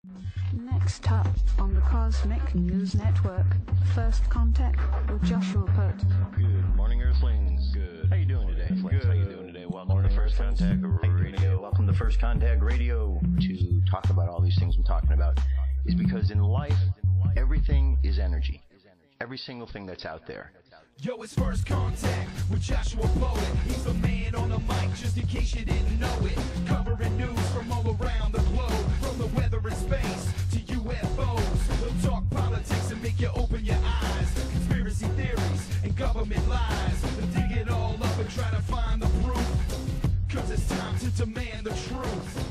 Next up on the Cosmic News Network, First Contact with Joshua Pert. Good morning, Earthlings. Good. How you doing today? Good. How you doing today? Welcome to First Contact Radio. Welcome to First Contact Radio. To talk about all these things I'm talking about is because in life, everything is energy. Every single thing that's out there. Yo, it's First Contact with Joshua Poet. He's the man on the mic, just in case you didn't know it. Covering news from all around the globe, from the weather and space to UFOs. He'll talk politics and make you open your eyes. Conspiracy theories and government lies. They'll dig it all up and try to find the proof. Cause it's time to demand the truth.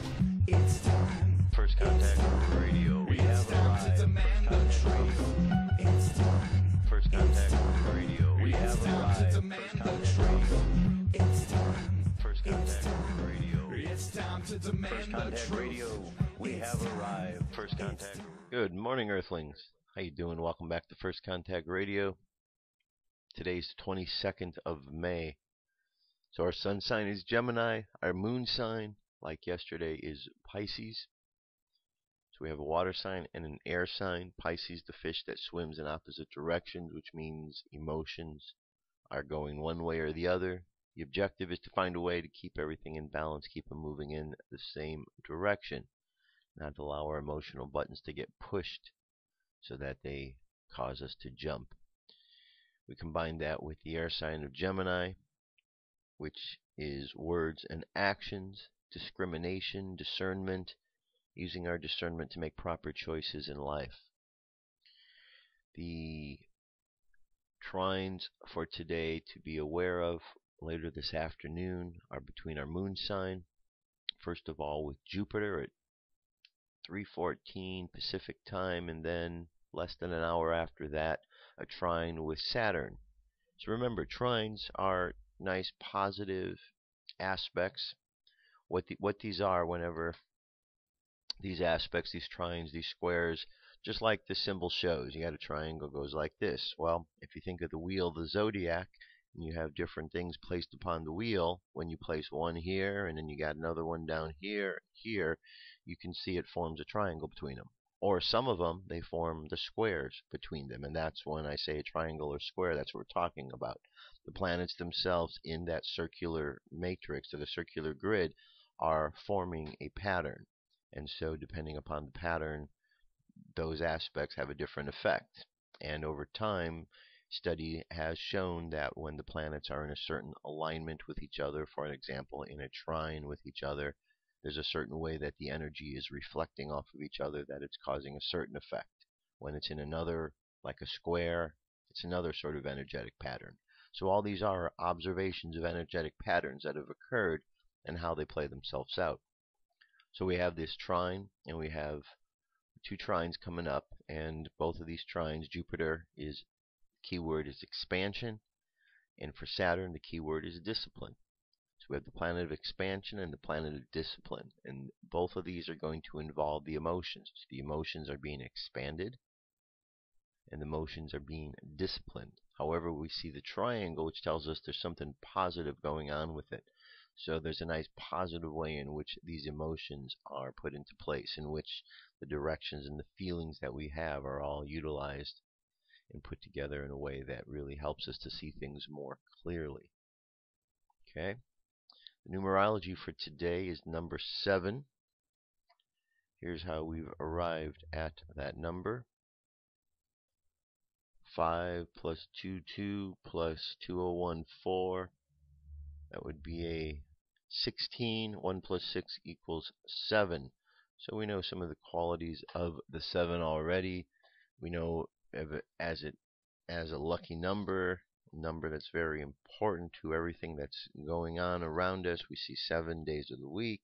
It's time. First Contact Radio. We have time to demand the truth. It's time. First Contact Radio. We It's have time arrived. to demand the truth. It's time. First Contact Radio. It's time to demand First the Contact truth. Radio. We have arrived. First Contact. Good morning, Earthlings. How you doing? Welcome back to First Contact Radio. Today's 22nd of May. So our sun sign is Gemini. Our moon sign, like yesterday, is Pisces. So we have a water sign and an air sign. Pisces, the fish that swims in opposite directions, which means emotions are going one way or the other. The objective is to find a way to keep everything in balance, keep them moving in the same direction, not allow our emotional buttons to get pushed so that they cause us to jump. We combine that with the air sign of Gemini, which is words and actions, discrimination, discernment, using our discernment to make proper choices in life. The trines for today to be aware of later this afternoon are between our moon sign, first of all with Jupiter at 3:14 Pacific time, and then less than an hour after that a trine with Saturn. So remember, trines are nice positive aspects. What these are, whenever these aspects, these trines, these squares, just like the symbol shows, you got a triangle goes like this. Well, if you think of the wheel, the zodiac, and you have different things placed upon the wheel, when you place one here and then you got another one down here, you can see it forms a triangle between them. Or some of them, they form the squares between them, and that's when I say a triangle or square, that's what we're talking about. The planets themselves in that circular matrix or the circular grid are forming a pattern. And so depending upon the pattern, those aspects have a different effect. And over time, study has shown that when the planets are in a certain alignment with each other, for an example, in a trine with each other, there's a certain way that the energy is reflecting off of each other, that it's causing a certain effect. When it's in another, like a square, it's another sort of energetic pattern. So all these are observations of energetic patterns that have occurred and how they play themselves out. So we have this trine, and we have two trines coming up, and both of these trines, Jupiter is keyword is expansion, and for Saturn the keyword is discipline. So we have the planet of expansion and the planet of discipline, and both of these are going to involve the emotions. The emotions are being expanded and the emotions are being disciplined. However, we see the triangle, which tells us there's something positive going on with it. So there's a nice positive way in which these emotions are put into place, in which the directions and the feelings that we have are all utilized and put together in a way that really helps us to see things more clearly. Okay? The numerology for today is number 7. Here's how we've arrived at that number. 5 plus 22 plus 2014. That would be a 16. 1 plus 6 equals 7. So we know some of the qualities of the 7 already. We know of it as a lucky number, a number that's very important to everything that's going on around us. We see 7 days of the week.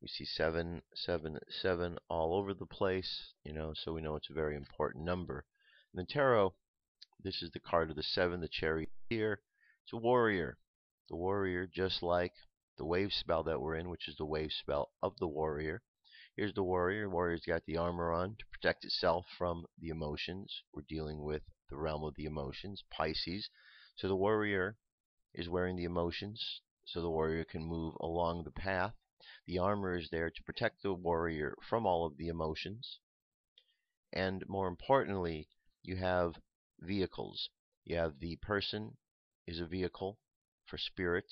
We see 7, 7, 7 all over the place, so we know it's a very important number. In the tarot, this is the card of the 7, the chariot here. It's a warrior. The warrior, just like the wave spell that we're in, which is the wave spell of the warrior. Here's the warrior. The warrior's got the armor on to protect itself from the emotions. We're dealing with the realm of the emotions, Pisces. So the warrior is wearing the emotions, so the warrior can move along the path The armor is there to protect the warrior from all of the emotions. And more importantly, you have vehicles. You have the person is a vehicle for spirit.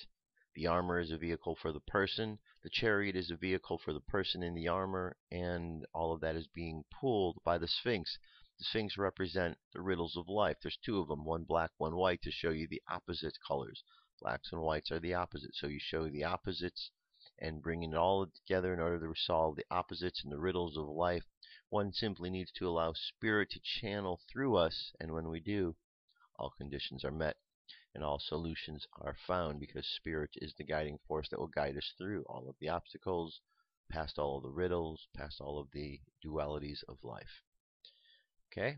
The armor is a vehicle for the person. The chariot is a vehicle for the person in the armor. And all of that is being pulled by the Sphinx. The Sphinx represent the riddles of life. There's two of them, one black, one white, to show you the opposite colors. Blacks and whites are the opposite. So you show the opposites and bringing it all together in order to resolve the opposites and the riddles of life. One simply needs to allow spirit to channel through us, and when we do, all conditions are met and all solutions are found, because spirit is the guiding force that will guide us through all of the obstacles, past all of the riddles, past all of the dualities of life. Okay?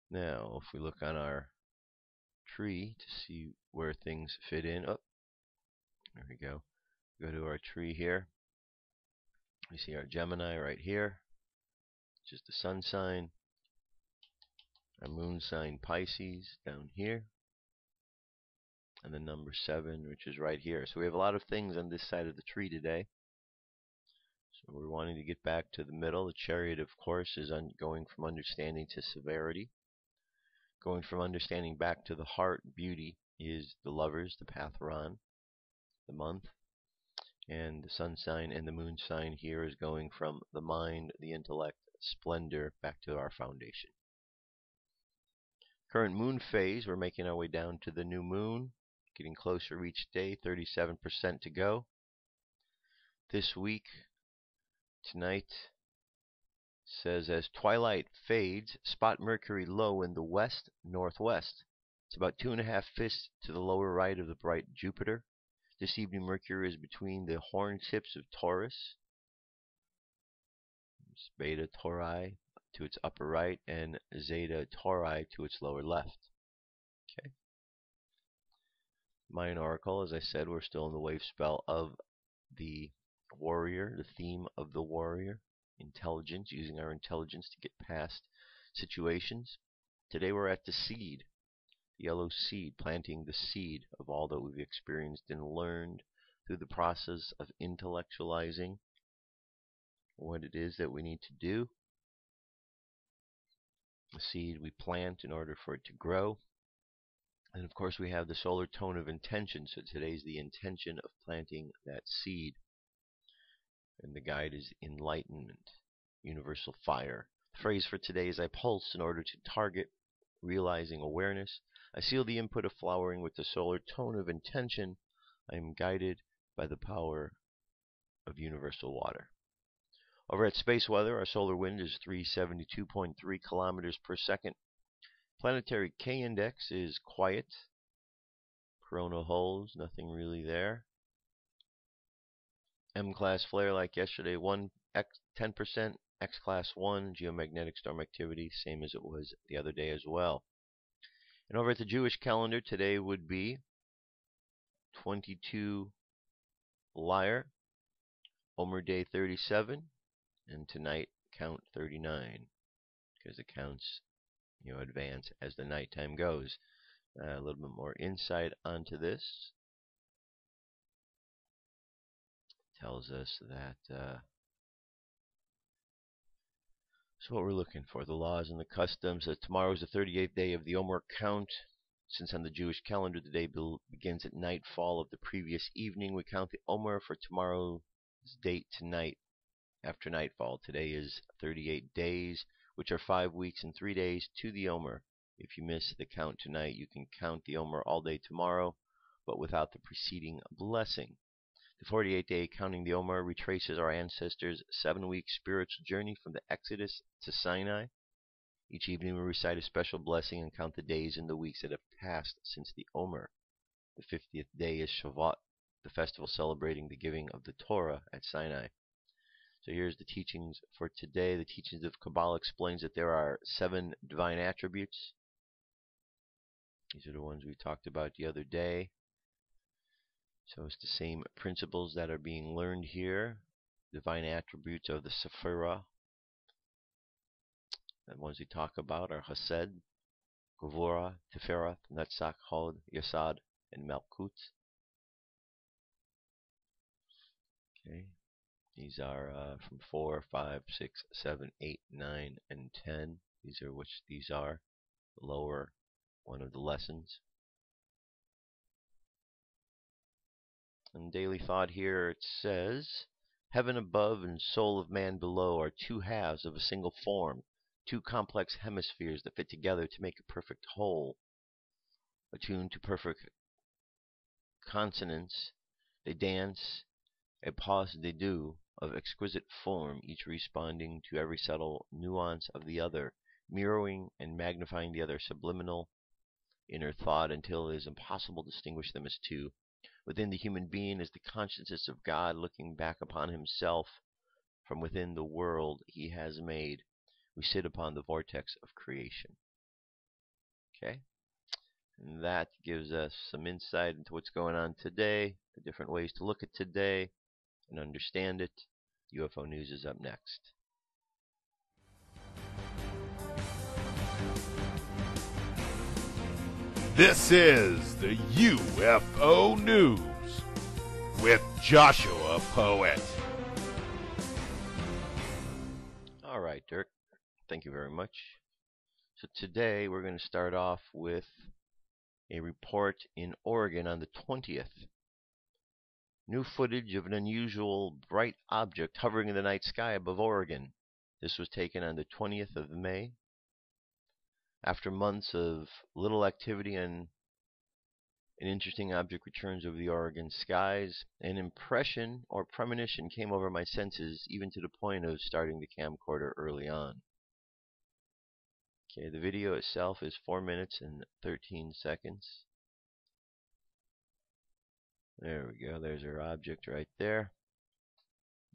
Now, if we look on our tree to see where things fit in. Oh, there we go. Go to our tree here. We see our Gemini right here, which is the sun sign. Our moon sign Pisces down here. And the number 7, which is right here. So we have a lot of things on this side of the tree today. So we're wanting to get back to the middle. The chariot, of course, is going from understanding to severity. Going from understanding back to the heart, beauty, is the lovers, the path we're on, the month. And the sun sign and the moon sign here is going from the mind, the intellect, splendor, back to our foundation. Current moon phase, we're making our way down to the new moon. Getting closer each day, 37% to go. This week, tonight, says as twilight fades, spot Mercury low in the west-northwest. It's about 2.5 fists to the lower right of the bright Jupiter. This evening, Mercury is between the horn tips of Taurus, Beta Tauri to its upper right, and Zeta Tauri to its lower left. Okay. Mayan Oracle, as I said, we're still in the wave spell of the warrior, the theme of the warrior, intelligence, using our intelligence to get past situations. Today we're at the seed, the yellow seed, planting the seed of all that we've experienced and learned through the process of intellectualizing what it is that we need to do. The seed we plant in order for it to grow. And of course we have the solar tone of intention, so today's the intention of planting that seed. And the guide is enlightenment, universal fire. The phrase for today is I pulse in order to target realizing awareness. I seal the input of flowering with the solar tone of intention. I am guided by the power of universal water. Over at Space Weather, our solar wind is 372.3 kilometers per second. Planetary K-index is quiet. Corona holes, nothing really there. M-class flare like yesterday, 10%. X-class 1, geomagnetic storm activity, same as it was the other day as well. And over at the Jewish calendar, today would be 22 Liar, Omer Day 37, and tonight count 39, because it counts, advance as the nighttime goes. A little bit more insight onto this. Tells us that so what we're looking for, the laws and the customs. Tomorrow is the 38th day of the Omer count. Since on the Jewish calendar the day begins at nightfall of the previous evening, we count the Omer for tomorrow's date tonight after nightfall. Today is 38 days, which are 5 weeks and 3 days to the Omer. If you miss the count tonight, you can count the Omer all day tomorrow, but without the preceding blessing. The 48-day counting the Omer retraces our ancestors' 7-week spiritual journey from the Exodus to Sinai. Each evening we recite a special blessing and count the days and the weeks that have passed since the Omer. The 50th day is Shavuot, the festival celebrating the giving of the Torah at Sinai. So here's the teachings for today. The teachings of Kabbalah explains that there are 7 divine attributes. These are the ones we talked about the other day. So it's the same principles that are being learned here. Divine attributes of the Sephirah. The ones we talk about are Chesed, Gevurah, Tiferet, Netzach, Hod, Yesod, and Malkut. Okay, these are from 4, 5, 6, 7, 8, 9, and 10. These are which these are. Lower one of the lessons. And daily thought here it says, heaven above and soul of man below are two halves of a single form, two complex hemispheres that fit together to make a perfect whole. Attuned to perfect consonance, they dance a pas de deux of exquisite form, each responding to every subtle nuance of the other, mirroring and magnifying the other subliminal inner thought until it is impossible to distinguish them as two. Within the human being is the consciousness of God looking back upon himself from within the world he has made. We sit upon the vortex of creation. Okay? And that gives us some insight into what's going on today, the different ways to look at today and understand it. UFO News is up next. This is the UFO News with Joshua Poet. All right, Dirk. Thank you very much. So today we're going to start off with a report in Oregon on the 20th. New footage of an unusual bright object hovering in the night sky above Oregon. This was taken on the 20th of May. After months of little activity and an interesting object returns over the Oregon skies, an impression or premonition came over my senses, even to the point of starting the camcorder early on. Okay, the video itself is 4 minutes and 13 seconds. There we go, there's our object right there.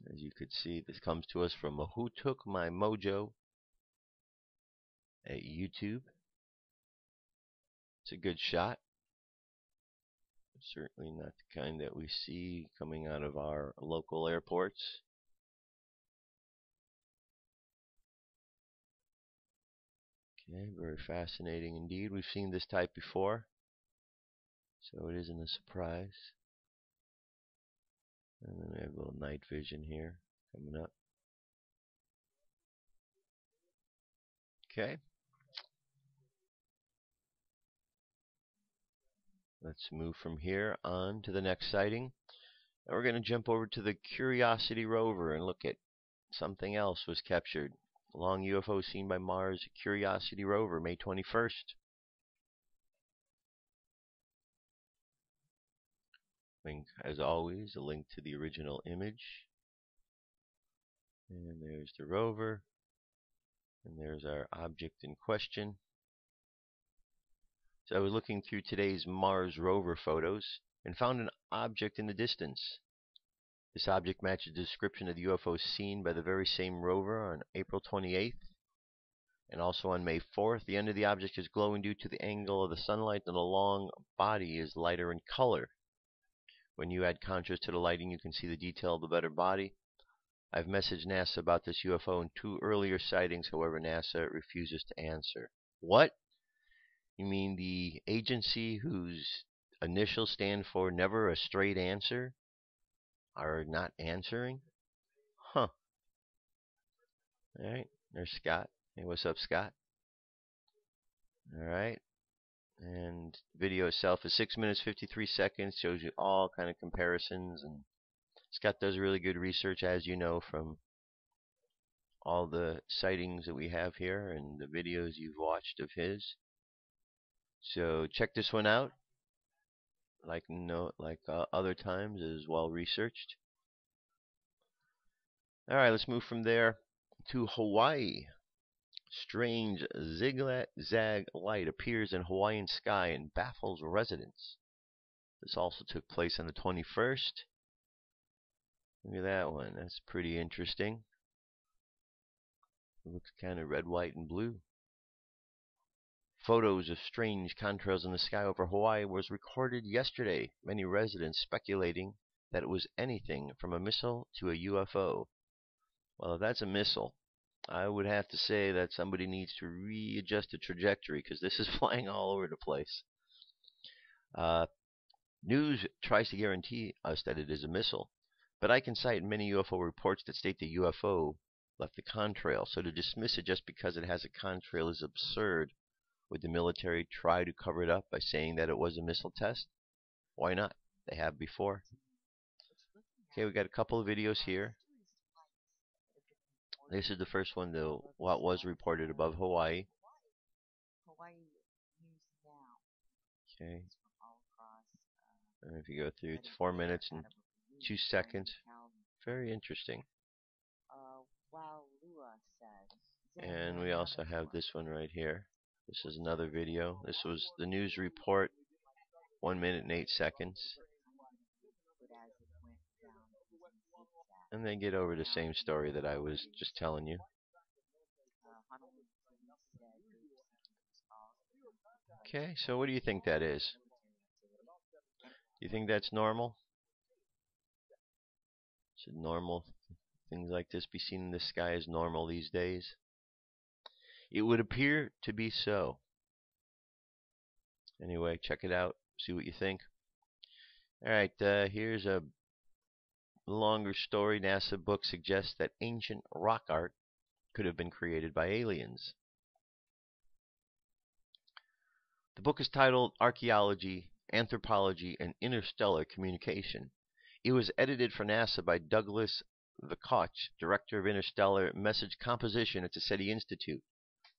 As you could see, this comes to us from Who Took My Mojo at YouTube. It's a good shot. Certainly not the kind that we see coming out of our local airports. Okay, very fascinating indeed. We've seen this type before, so it isn't a surprise. And then we have a little night vision here coming up. Okay. Let's move from here on to the next sighting. And we're going to jump over to the Curiosity Rover and look at something else was captured. A long UFO seen by Mars Curiosity Rover, May 21st. Link, as always, a link to the original image. And there's the rover. And there's our object in question. So I was looking through today's Mars rover photos and found an object in the distance. This object matches the description of the UFO seen by the very same rover on April 28th and also on May 4th. The end of the object is glowing due to the angle of the sunlight, and the long body is lighter in color. When you add contrast to the lighting, you can see the detail of the better body. I've messaged NASA about this UFO in 2 earlier sightings, however NASA refuses to answer. What? You mean the agency whose initials stand for never a straight answer are not answering? Huh. Alright, there's Scott. Hey, what's up, Scott? Alright. And the video itself is 6 minutes 53 seconds, shows you all kind of comparisons, and Scott does really good research, as you know, from all the sightings that we have here and the videos you've watched of his. So check this one out. Like other times, it is well researched. Alright, let's move from there to Hawaii. Strange zigzag light appears in Hawaiian sky and baffles residents. This also took place on the 21st. Look at that one. That's pretty interesting. It looks kind of red, white, and blue. Photos of strange contrails in the sky over Hawaii was recorded yesterday. Many residents speculating that it was anything from a missile to a UFO. Well, if that's a missile, I would have to say that somebody needs to readjust the trajectory, because this is flying all over the place. News tries to guarantee us that it is a missile, But I can cite many UFO reports that state the UFO left the contrail, so to dismiss it just because it has a contrail is absurd. Would the military try to cover it up by saying that it was a missile test? Why not? They have before. Okay, we got a couple of videos here. This is the first one, though, what was reported above Hawaii. Okay. And if you go through, it's 4 minutes and 2 seconds. Very interesting. And we also have this one right here. This is another video. This was the news report, 1 minute and 8 seconds. And they get over the same story that I was just telling you. Okay, so what do you think that is? Do you think that's normal? Should normal things like this be seen in the sky as normal these days? It would appear to be so. Anyway, check it out. See what you think. Alright, here's a longer story. NASA book suggests that ancient rock art could have been created by aliens. The book is titled Archaeology, Anthropology, and Interstellar Communication. It was edited for NASA by Douglas Vakoch, Director of Interstellar Message Composition at the SETI Institute.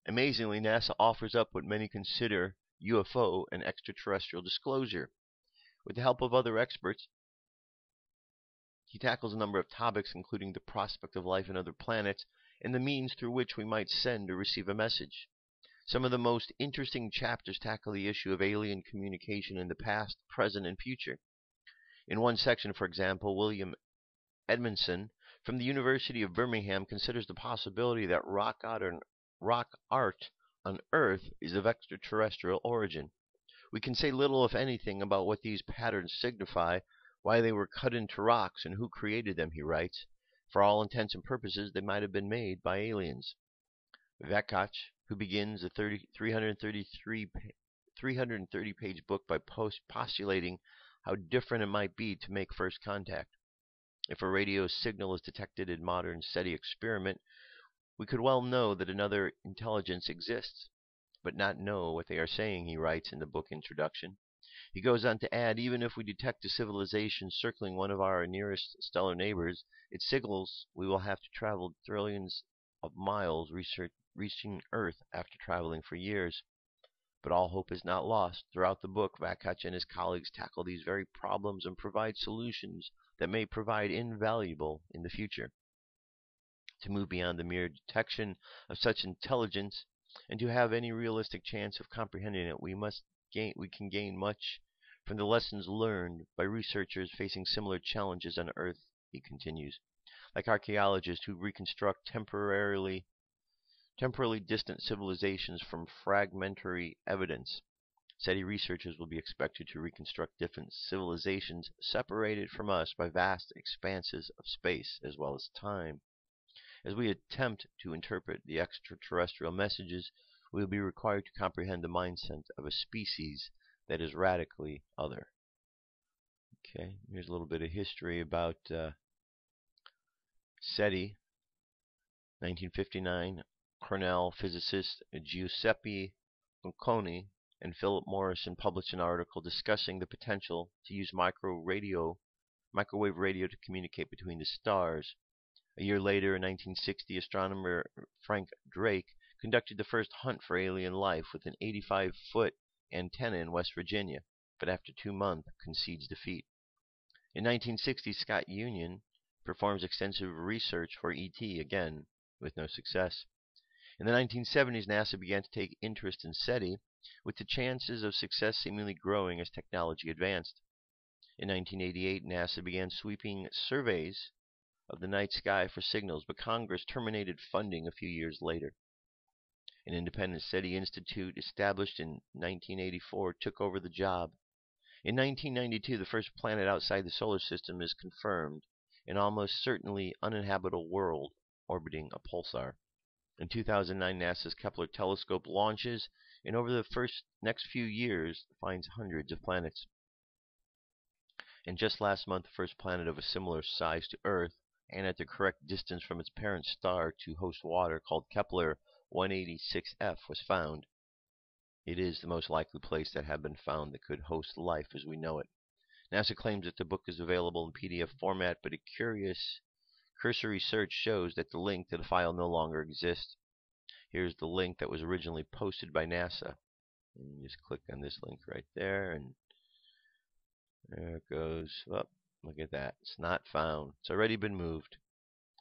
Amazingly, NASA offers up what many consider UFO and extraterrestrial disclosure. With the help of other experts, he tackles a number of topics, including the prospect of life on other planets and the means through which we might send or receive a message. Some of the most interesting chapters tackle the issue of alien communication in the past, present, and future. In one section, for example, William Edmondson from the University of Birmingham considers the possibility that rock art on Earth is of extraterrestrial origin. We can say little, if anything, about what these patterns signify, why they were cut into rocks, and who created them, he writes. For all intents and purposes, they might have been made by aliens. Vakoch, who begins a 330-page book by postulating how different it might be to make first contact. If a radio signal is detected in modern SETI experiment, we could well know that another intelligence exists, but not know what they are saying, he writes in the book introduction. He goes on to add, even if we detect a civilization circling one of our nearest stellar neighbors, its signals we will have to travel trillions of miles reaching Earth after traveling for years. But all hope is not lost. Throughout the book, Vakoch and his colleagues tackle these very problems and provide solutions that may prove invaluable in the future. To move beyond the mere detection of such intelligence and to have any realistic chance of comprehending it, we can gain much from the lessons learned by researchers facing similar challenges on Earth, he continues. Like archaeologists who reconstruct temporarily distant civilizations from fragmentary evidence, SETI researchers will be expected to reconstruct different civilizations separated from us by vast expanses of space as well as time. As we attempt to interpret the extraterrestrial messages, we will be required to comprehend the mindset of a species that is radically other. Okay, here's a little bit of history about SETI. 1959, Cornell physicists Giuseppe Bocconi and Philip Morrison published an article discussing the potential to use microwave radio to communicate between the stars. A year later, in 1960, astronomer Frank Drake conducted the first hunt for alien life with an 85-foot antenna in West Virginia, but after 2 months concedes defeat. In 1960, Scott Union performs extensive research for ET, again with no success. In the 1970s, NASA began to take interest in SETI, with the chances of success seemingly growing as technology advanced. In 1988, NASA began sweeping surveys of the night sky for signals, but Congress terminated funding a few years later. An independent SETI institute established in 1984 took over the job. In 1992, the first planet outside the solar system is confirmed, an almost certainly uninhabitable world orbiting a pulsar. In 2009, NASA's Kepler telescope launches, and over the next few years finds hundreds of planets. And just last month, the first planet of a similar size to Earth and at the correct distance from its parent star to host water, called Kepler 186f, was found. It is the most likely place that had been found that could host life as we know it. NASA claims that the book is available in PDF format, but a curious cursory search shows that the link to the file no longer exists. Here's the link that was originally posted by NASA. And you just click on this link right there, and there it goes. Oh, look at that. It's not found. It's already been moved.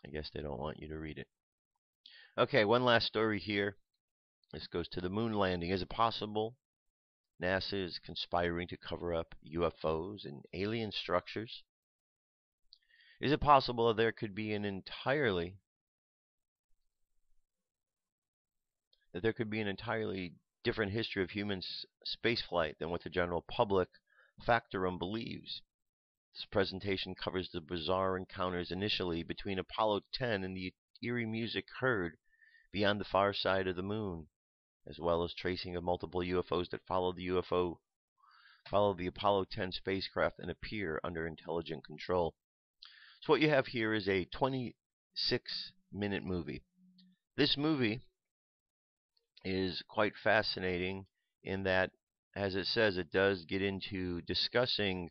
I guess they don't want you to read it. Okay, one last story here. This goes to the moon landing. Is it possible NASA is conspiring to cover up UFOs and alien structures? Is it possible that there could be an entirely different history of human spaceflight than what the general public factorum believes? This presentation covers the bizarre encounters initially between Apollo 10 and the eerie music heard beyond the far side of the moon, as well as tracing of multiple UFOs that follow the Apollo 10 spacecraft and appear under intelligent control. So what you have here is a 26-minute movie. This movie is quite fascinating in that, as it says, it does get into discussing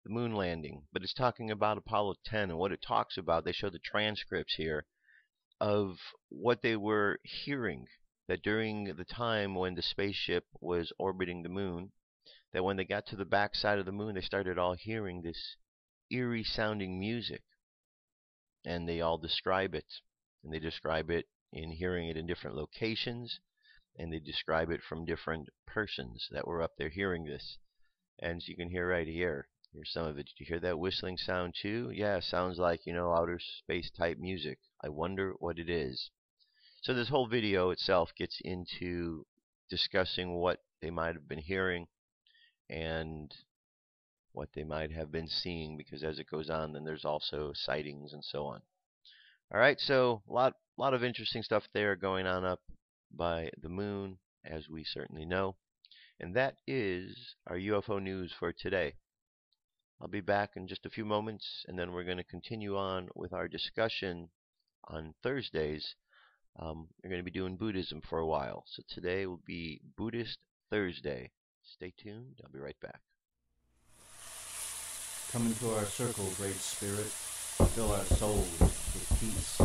the moon landing, but it's talking about Apollo 10 and what it talks about. They show the transcripts here of what they were hearing, that during the time when the spaceship was orbiting the moon, that when they got to the back side of the moon, they started all hearing this eerie sounding music, and they all describe it, and they describe it in hearing it in different locations, and they describe it from different persons that were up there hearing this. And so you can hear right here, here's some of it. Did you hear that whistling sound too? Yeah, sounds like, outer space type music. I wonder what it is. So this whole video itself gets into discussing what they might have been hearing and what they might have been seeing, because as it goes on, then there's also sightings and so on. All right, so a lot of interesting stuff there going on up by the moon, as we certainly know. And that is our UFO news for today. I'll be back in just a few moments, and then we're going to continue on with our discussion on Thursdays. We're going to be doing Buddhism for a while. So today will be Buddhist Thursday. Stay tuned. I'll be right back. Come into our circle, Great Spirit. Fill our souls with peace.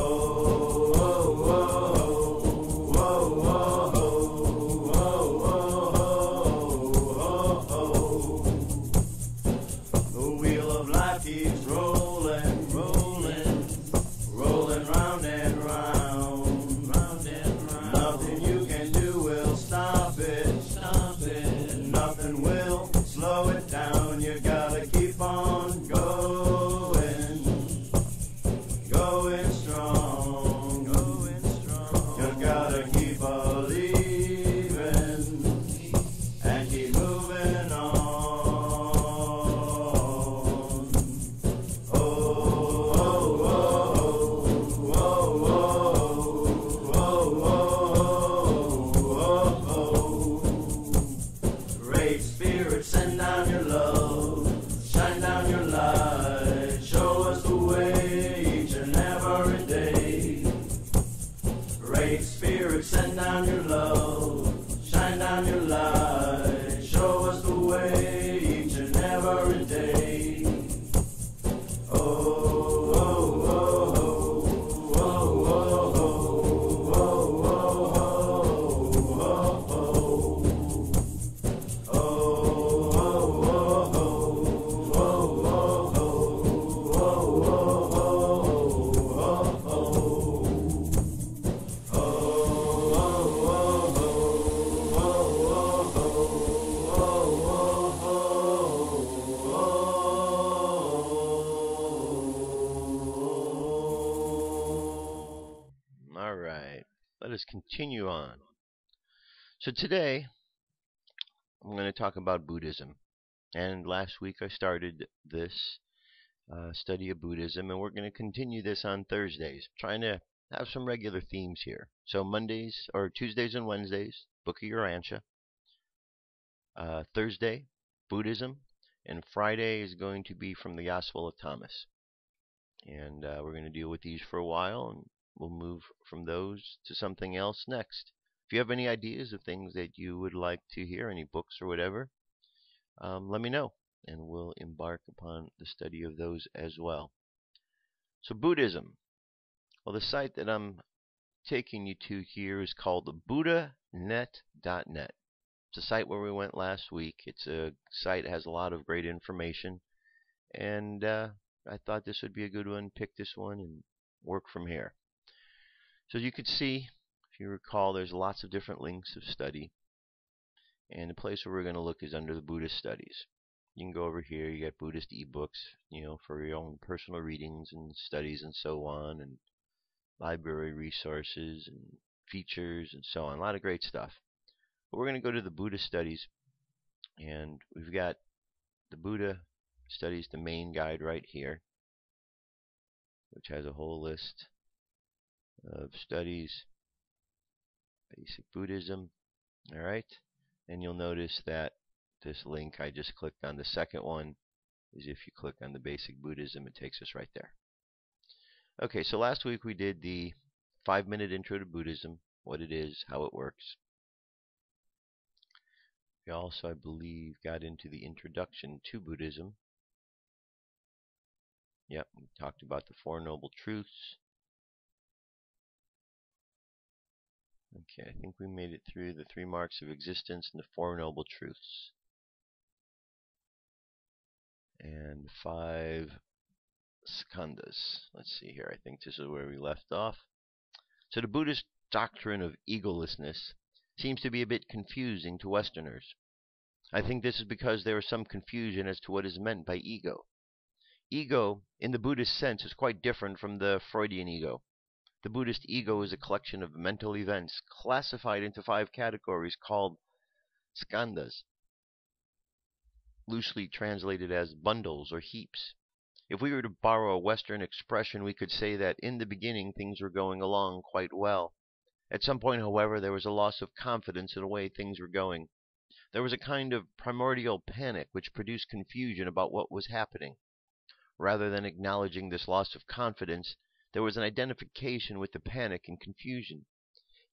Oh let us continue on. So today, I'm going to talk about Buddhism. And last week I started this study of Buddhism, and we're going to continue this on Thursdays, trying to have some regular themes here. So Mondays, or Tuesdays and Wednesdays, Book of Urantia. Thursday, Buddhism. And Friday is going to be from the Gospel of Thomas. And we're going to deal with these for a while, and we'll move from those to something else next. If you have any ideas of things that you would like to hear, any books or whatever, let me know, and we'll embark upon the study of those as well. So Buddhism. Well, the site that I'm taking you to here is called BuddhaNet.net. It's a site where we went last week. It's a site that has a lot of great information, and I thought this would be a good one. Pick this one and work from here. So you could see, if you recall, there's lots of different links of study. And the place where we're going to look is under the Buddhist studies. You can go over here. You get Buddhist ebooks, for your own personal readings and studies and so on, and library resources and features and so on. A lot of great stuff. But we're going to go to the Buddhist studies, and we've got the Buddha studies, the main guide right here, which has a whole list of studies. Basic Buddhism. All right. And you'll notice that this link I just clicked on, the second one, is if you click on the Basic Buddhism, it takes us right there. Okay, so last week we did the 5-minute intro to Buddhism, what it is, how it works. We also, I believe, got into the introduction to Buddhism. Yep, we talked about the Four Noble Truths. Okay, I think we made it through the 3 marks of existence and the 4 noble truths. And 5 skandhas. Let's see here. I think this is where we left off. So the Buddhist doctrine of egolessness seems to be a bit confusing to Westerners. I think this is because there is some confusion as to what is meant by ego. Ego, in the Buddhist sense, is quite different from the Freudian ego. The Buddhist ego is a collection of mental events classified into 5 categories called skandhas, loosely translated as bundles or heaps. If we were to borrow a Western expression, we could say that in the beginning things were going along quite well. At some point, however, there was a loss of confidence in the way things were going. There was a kind of primordial panic which produced confusion about what was happening. Rather than acknowledging this loss of confidence, there was an identification with the panic and confusion.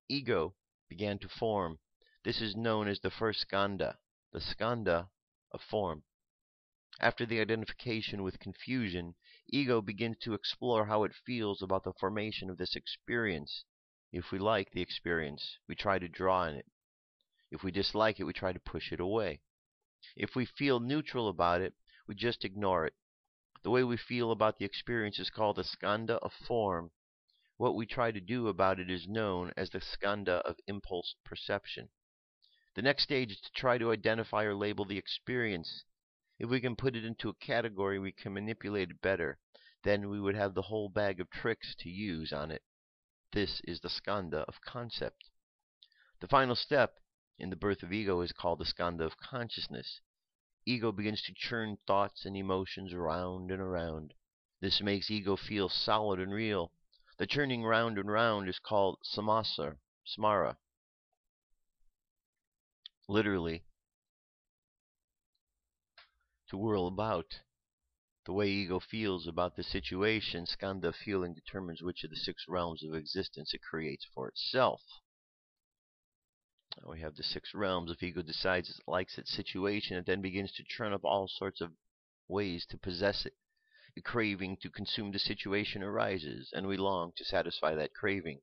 Ego began to form. This is known as the first skandha, the skandha of form. After the identification with confusion, ego begins to explore how it feels about the formation of this experience. If we like the experience, we try to draw on it. If we dislike it, we try to push it away. If we feel neutral about it, we just ignore it. The way we feel about the experience is called the skandha of form. What we try to do about it is known as the skandha of impulse perception. The next stage is to try to identify or label the experience. If we can put it into a category, we can manipulate it better. Then we would have the whole bag of tricks to use on it. This is the skandha of concept. The final step in the birth of ego is called the skandha of consciousness. Ego begins to churn thoughts and emotions around and around. This makes ego feel solid and real. The churning round and round is called samsara. Literally, to whirl about. The way ego feels about the situation, skandha feeling determines which of the 6 realms of existence it creates for itself. We have the 6 realms. If ego decides it likes its situation, it then begins to churn up all sorts of ways to possess it. A craving to consume the situation arises, and we long to satisfy that craving.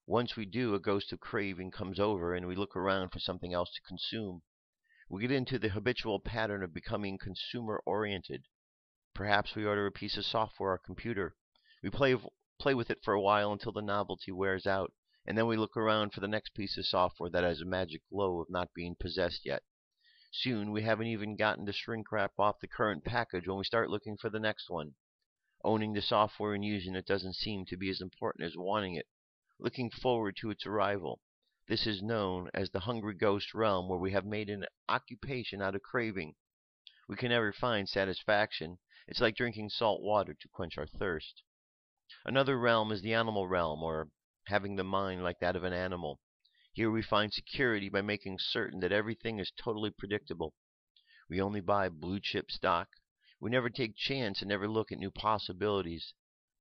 Once we do, a ghost of craving comes over, and we look around for something else to consume. We get into the habitual pattern of becoming consumer-oriented. Perhaps we order a piece of software or computer. We play with it for a while until the novelty wears out. And then we look around for the next piece of software that has a magic glow of not being possessed yet. Soon we haven't even gotten the shrink wrap off the current package when we start looking for the next one. Owning the software and using it doesn't seem to be as important as wanting it. looking forward to its arrival. This is known as the hungry ghost realm, where we have made an occupation out of craving. We can never find satisfaction. It's like drinking salt water to quench our thirst. Another realm is the animal realm, or having the mind like that of an animal. Here we find security by making certain that everything is totally predictable. We only buy blue chip stock. We never take chance and never look at new possibilities.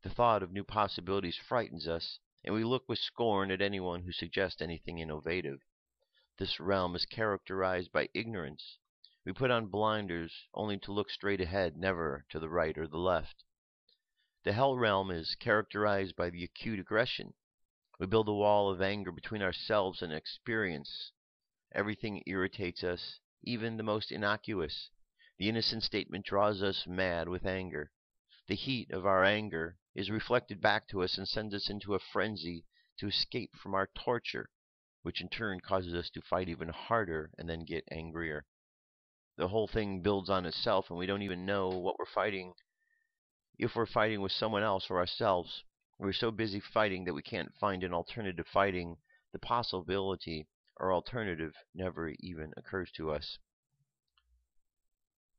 The thought of new possibilities frightens us, and we look with scorn at anyone who suggests anything innovative. This realm is characterized by ignorance. We put on blinders only to look straight ahead, never to the right or the left. The hell realm is characterized by the acute aggression. We build a wall of anger between ourselves and experience. Everything irritates us, even the most innocuous. The innocent statement draws us mad with anger. The heat of our anger is reflected back to us and sends us into a frenzy to escape from our torture, which in turn causes us to fight even harder and then get angrier. The whole thing builds on itself, and we don't even know what we're fighting. If we're fighting with someone else or ourselves, we're so busy fighting that we can't find an alternative fighting. The possibility or alternative never even occurs to us.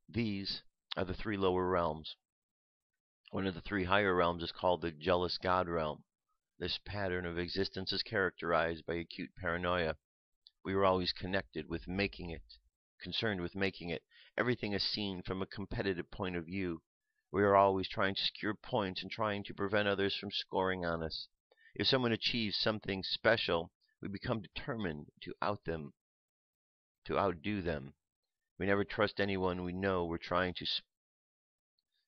These are the three lower realms. One of the three higher realms is called the jealous God realm. This pattern of existence is characterized by acute paranoia. We are always connected with making it, concerned with making it. Everything is seen from a competitive point of view. We are always trying to secure points and trying to prevent others from scoring on us. If someone achieves something special, we become determined to outdo them. We never trust anyone we know we're trying to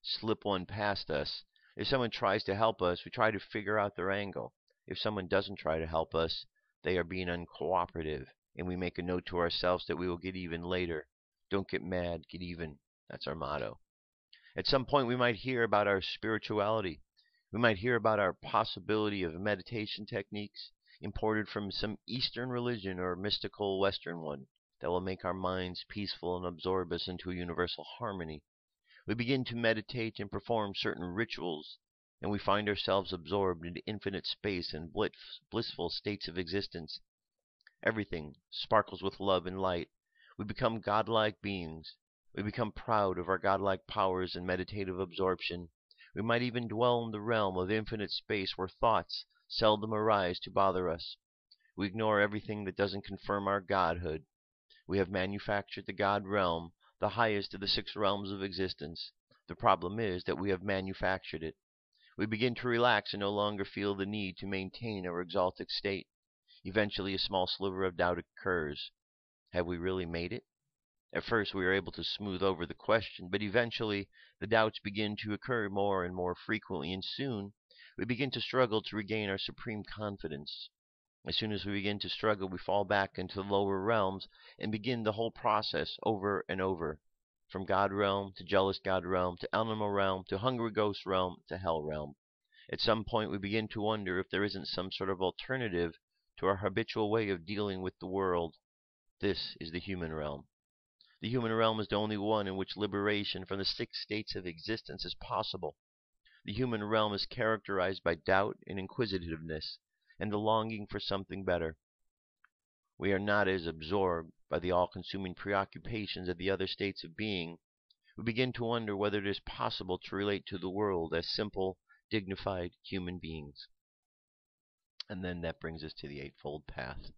slip one past us. If someone tries to help us, we try to figure out their angle. If someone doesn't try to help us, they are being uncooperative, and we make a note to ourselves that we will get even later. Don't get mad, get even. That's our motto. At some point, we might hear about our spirituality. We might hear about our possibility of meditation techniques imported from some Eastern religion or mystical Western one that will make our minds peaceful and absorb us into a universal harmony. We begin to meditate and perform certain rituals, and we find ourselves absorbed into infinite space and blissful states of existence. Everything sparkles with love and light. We become godlike beings. We become proud of our godlike powers and meditative absorption. We might even dwell in the realm of infinite space where thoughts seldom arise to bother us. We ignore everything that doesn't confirm our godhood. We have manufactured the God realm, the highest of the 6 realms of existence. The problem is that we have manufactured it. We begin to relax and no longer feel the need to maintain our exalted state. Eventually, a small sliver of doubt occurs. Have we really made it? At first, we are able to smooth over the question, but eventually the doubts begin to occur more and more frequently, and soon we begin to struggle to regain our supreme confidence. As soon as we begin to struggle, we fall back into the lower realms and begin the whole process over and over, from God realm to jealous God realm to animal realm to hungry ghost realm to hell realm. At some point, we begin to wonder if there isn't some sort of alternative to our habitual way of dealing with the world. This is the human realm. The human realm is the only one in which liberation from the 6 states of existence is possible. The human realm is characterized by doubt and inquisitiveness, and the longing for something better. We are not as absorbed by the all-consuming preoccupations of the other states of being. We begin to wonder whether it is possible to relate to the world as simple, dignified human beings. And then that brings us to the Eightfold Path.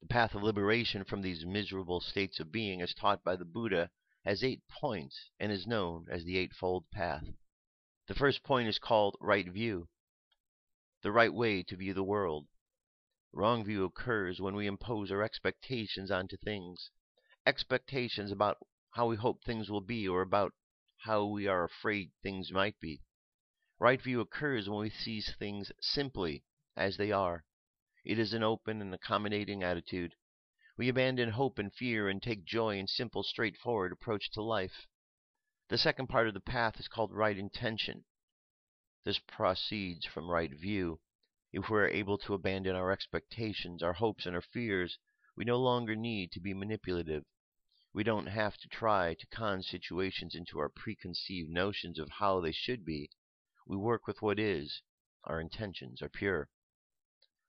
The path of liberation from these miserable states of being, as taught by the Buddha, has 8 points and is known as the Eightfold Path. The first point is called right view, the right way to view the world. Wrong view occurs when we impose our expectations onto things, expectations about how we hope things will be or about how we are afraid things might be. Right view occurs when we see things simply as they are. It is an open and accommodating attitude. We abandon hope and fear and take joy in simple, straightforward approach to life. The second part of the path is called right intention. This proceeds from right view. If we are able to abandon our expectations, our hopes, and our fears, we no longer need to be manipulative. We don't have to try to con situations into our preconceived notions of how they should be. We work with what is. Our intentions are pure.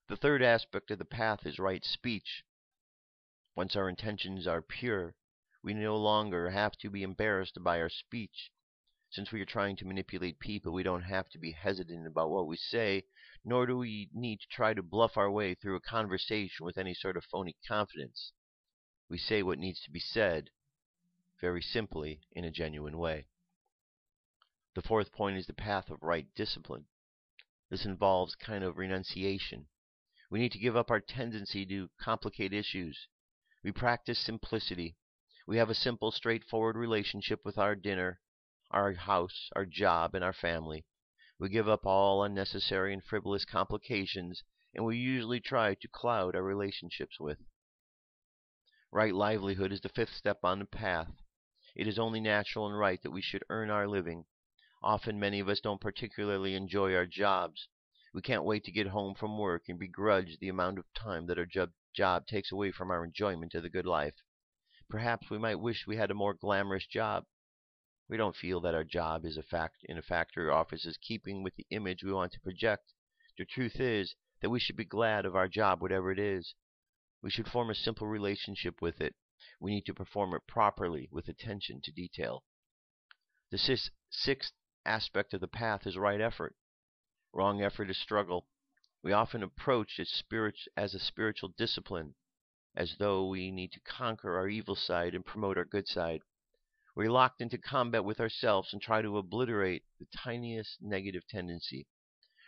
The third aspect of the path is right speech. Once our intentions are pure, we no longer have to be embarrassed by our speech. Since we are trying to manipulate people, we don't have to be hesitant about what we say, nor do we need to try to bluff our way through a conversation with any sort of phony confidence. We say what needs to be said, very simply, in a genuine way. The fourth point is the path of right discipline. This involves kind of renunciation. We need to give up our tendency to complicate issues. We practice simplicity. We have a simple, straightforward relationship with our dinner, our house, our job, and our family. We give up all unnecessary and frivolous complications, and we usually try to cloud our relationships with. Right livelihood is the fifth step on the path. It is only natural and right that we should earn our living. Often many of us don't particularly enjoy our jobs. We can't wait to get home from work and begrudge the amount of time that our job takes away from our enjoyment of the good life. Perhaps we might wish we had a more glamorous job. We don't feel that our job is in a factory or office is keeping with the image we want to project. The truth is that we should be glad of our job, whatever it is. We should form a simple relationship with it. We need to perform it properly with attention to detail. The sixth aspect of the path is right effort. Wrong effort is struggle. We often approach it as a spiritual discipline, as though we need to conquer our evil side and promote our good side. We're locked into combat with ourselves and try to obliterate the tiniest negative tendency.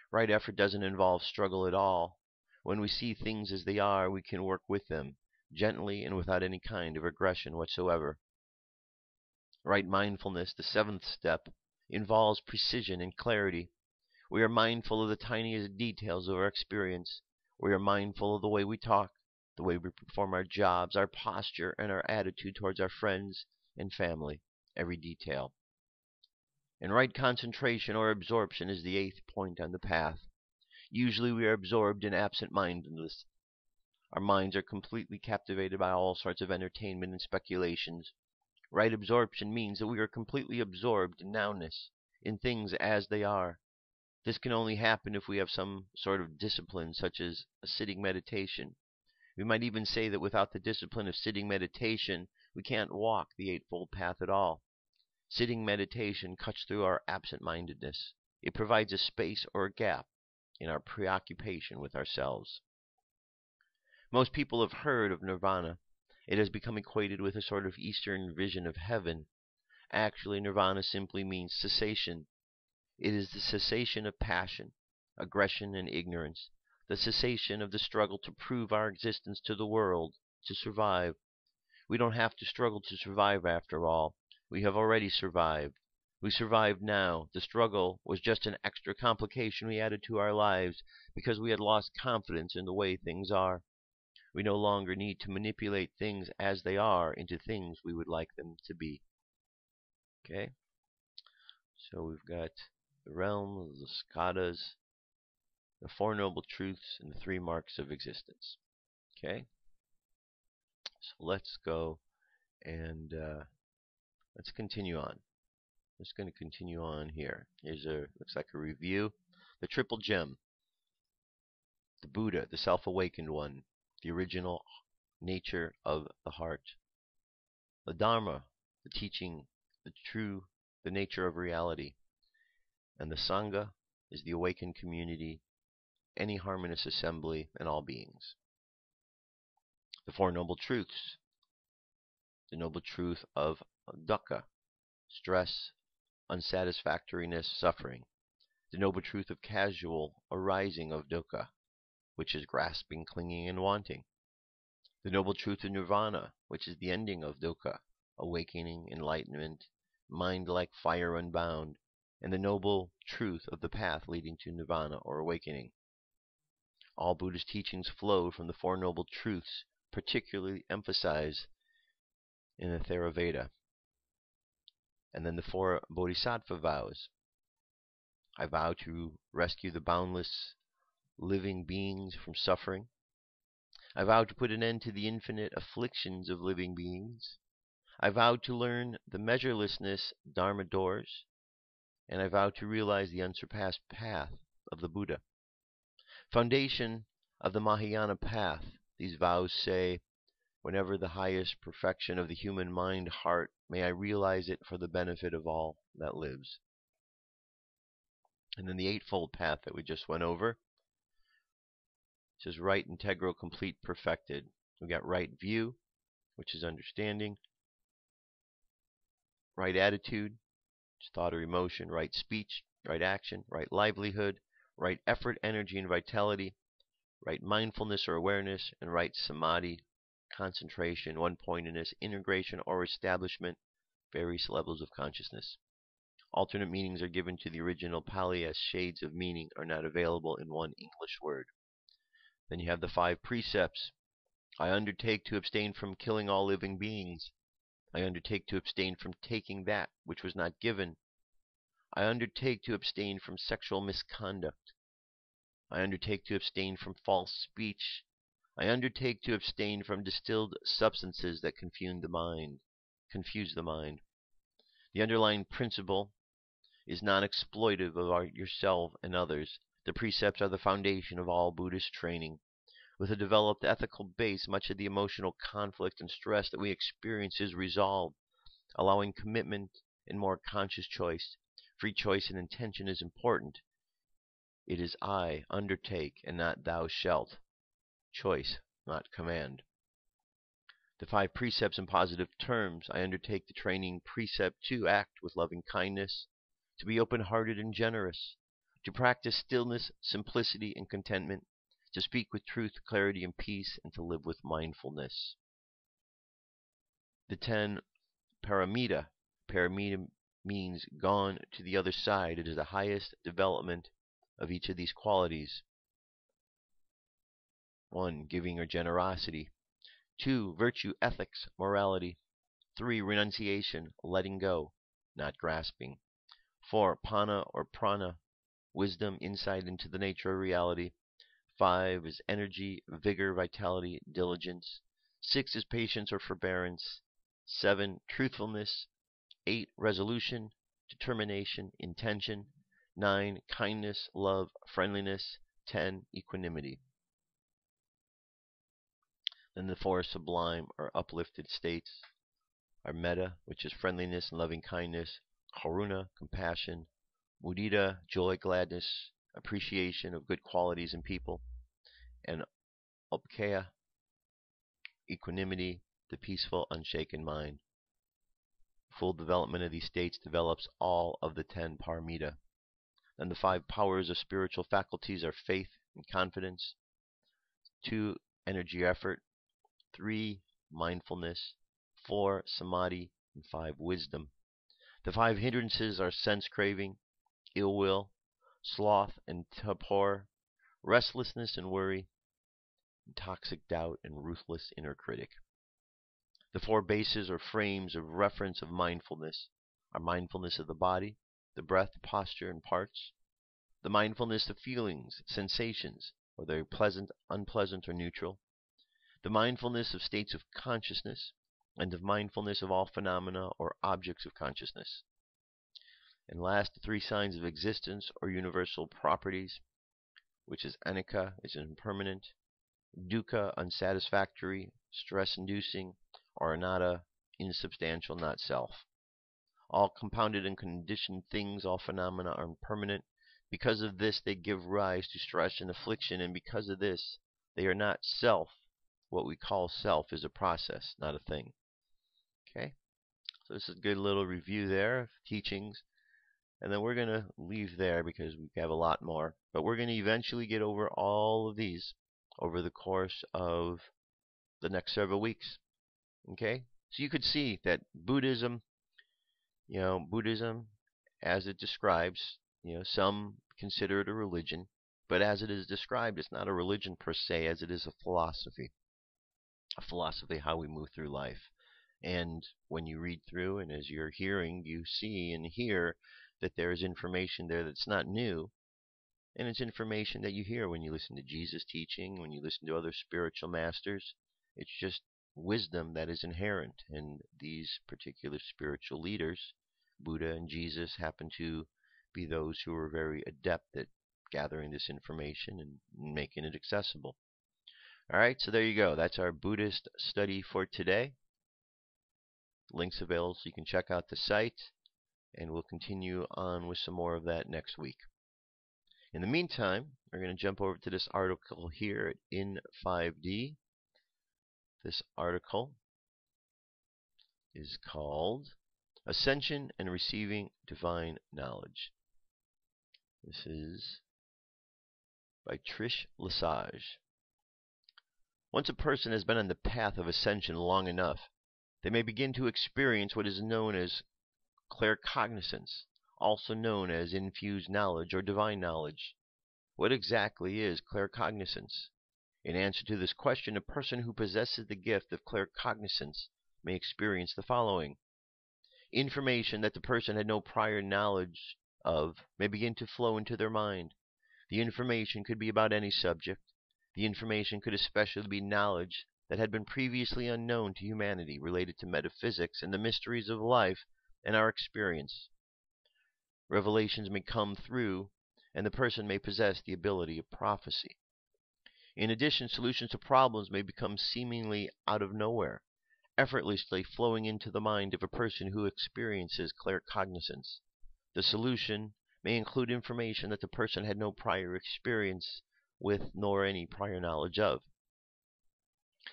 Right effort doesn't involve struggle at all. When we see things as they are, we can work with them, gently and without any kind of aggression whatsoever. Right mindfulness, the seventh step, involves precision and clarity. We are mindful of the tiniest details of our experience. We are mindful of the way we talk, the way we perform our jobs, our posture, and our attitude towards our friends and family, every detail. And right concentration or absorption is the eighth point on the path. Usually we are absorbed in absent-mindedness. Our minds are completely captivated by all sorts of entertainment and speculations. Right absorption means that we are completely absorbed in nowness, in things as they are. This can only happen if we have some sort of discipline, such as a sitting meditation. We might even say that without the discipline of sitting meditation, we can't walk the Eightfold Path at all. Sitting meditation cuts through our absent-mindedness. It provides a space or a gap in our preoccupation with ourselves. Most people have heard of nirvana. It has become equated with a sort of Eastern vision of heaven. Actually, nirvana simply means cessation. It is the cessation of passion, aggression, and ignorance, the cessation of the struggle to prove our existence to the world, to survive. We don't have to struggle to survive after all. We have already survived. We survive now. The struggle was just an extra complication we added to our lives because we had lost confidence in the way things are. We no longer need to manipulate things as they are into things we would like them to be. Okay? So we've got the realm, the skadas, the Four Noble Truths, and the three marks of existence. Okay? So let's go and let's continue on. I'm just going to continue on here. Looks like a review. The Triple Gem. The Buddha, the self-awakened one. The original nature of the heart. The Dharma, the teaching, the nature of reality. And the Sangha is the awakened community, any harmonious assembly, and all beings. The Four Noble Truths. The noble truth of dukkha, stress, unsatisfactoriness, suffering. The noble truth of casual arising of dukkha, which is grasping, clinging, and wanting. The noble truth of nirvana, which is the ending of dukkha, awakening, enlightenment, mind like fire unbound, and the noble truth of the path leading to nirvana or awakening. All Buddha's teachings flow from the Four Noble Truths, particularly emphasized in the Theravada. And then the four Bodhisattva vows. I vow to rescue the boundless living beings from suffering. I vow to put an end to the infinite afflictions of living beings. I vow to learn the measurelessness Dharma doors. And I vow to realize the unsurpassed path of the Buddha. Foundation of the Mahayana path. These vows say, whenever the highest perfection of the human mind, heart, may I realize it for the benefit of all that lives. And then the Eightfold Path that we just went over says right, integral, complete, perfected. We got right view, which is understanding, right attitude, which is thought or emotion, right speech, right action, right livelihood, right effort, energy, and vitality, right mindfulness or awareness, and right samadhi, concentration, one-pointedness, integration or establishment, various levels of consciousness. Alternate meanings are given to the original Pali as shades of meaning are not available in one English word. Then you have the 5 precepts. I undertake to abstain from killing all living beings. I undertake to abstain from taking that which was not given. I undertake to abstain from sexual misconduct. I undertake to abstain from false speech. I undertake to abstain from distilled substances that confuse the mind. The underlying principle is non-exploitive of yourself and others. The precepts are the foundation of all Buddhist training. With a developed ethical base, much of the emotional conflict and stress that we experience is resolved, allowing commitment and more conscious choice. Free choice and intention is important. It is I undertake and not thou shalt. Choice, not command. The 5 precepts in positive terms. I undertake the training precept to act with loving kindness, to be open-hearted and generous, to practice stillness, simplicity, and contentment, to speak with truth, clarity, and peace, and to live with mindfulness. The 10 paramita. Paramita means gone to the other side. It is the highest development of each of these qualities. 1. Giving or generosity. 2. Virtue, ethics, morality. 3. Renunciation, letting go, not grasping. 4. Pana or prana, wisdom, insight into the nature of reality. 5 is energy, vigor, vitality, diligence. 6 is patience or forbearance. 7. Truthfulness. 8. Resolution, determination, intention. 9. Kindness, love, friendliness. 10. Equanimity. Then the 4 sublime or uplifted states are metta, which is friendliness and loving kindness. Karuna, compassion. Mudita, joy, gladness, appreciation of good qualities in people. And upkaya, equanimity, the peaceful, unshaken mind. Full development of these states develops all of the 10 paramita. Then the 5 powers of spiritual faculties are faith and confidence. 2. Energy, effort. 3. Mindfulness. 4. Samadhi. And 5. Wisdom. The 5 hindrances are sense craving, ill will, sloth and torpor, restlessness and worry, toxic doubt, and ruthless inner critic. The 4 bases or frames of reference of mindfulness are mindfulness of the body, the breath, posture, and parts, the mindfulness of feelings, sensations, whether they're pleasant, unpleasant, or neutral, the mindfulness of states of consciousness, and of mindfulness of all phenomena or objects of consciousness. And last, the 3 signs of existence or universal properties, which is anicca, is impermanent, dukkha, unsatisfactory, stress-inducing, or anatta, insubstantial, not self. All compounded and conditioned things, all phenomena are impermanent. Because of this, they give rise to stress and affliction, and because of this, they are not self. What we call self is a process, not a thing. Okay? So this is a good little review there of teachings. And then we're going to leave there because we have a lot more. But we're going to eventually get over all of these over the course of the next several weeks. Okay? So you could see that Buddhism, Buddhism as it describes, some consider it a religion. But as it is described, it's not a religion per se, as it is a philosophy. A philosophy how we move through life. And when you read through and as you're hearing, you see and hear that there is information there that's not new. And it's information that you hear when you listen to Jesus teaching, when you listen to other spiritual masters. It's just wisdom that is inherent in these particular spiritual leaders. Buddha and Jesus happen to be those who are very adept at gathering this information and making it accessible. All right, so there you go. That's our Buddhist study for today. Links available so you can check out the site, and we'll continue on with some more of that next week. In the meantime, we're going to jump over to this article here in 5D. This article is called Ascension and Receiving Divine Knowledge. This is by Trish Lesage. Once a person has been on the path of ascension long enough, they may begin to experience what is known as claircognizance, also known as infused knowledge or divine knowledge. What exactly is claircognizance? In answer to this question, a person who possesses the gift of claircognizance may experience the following. Information that the person had no prior knowledge of may begin to flow into their mind. The information could be about any subject. The information could especially be knowledge that had been previously unknown to humanity related to metaphysics and the mysteries of life and our experience. Revelations may come through, and the person may possess the ability of prophecy. In addition, solutions to problems may become seemingly out of nowhere, effortlessly flowing into the mind of a person who experiences claircognizance. The solution may include information that the person had no prior experience with nor any prior knowledge of.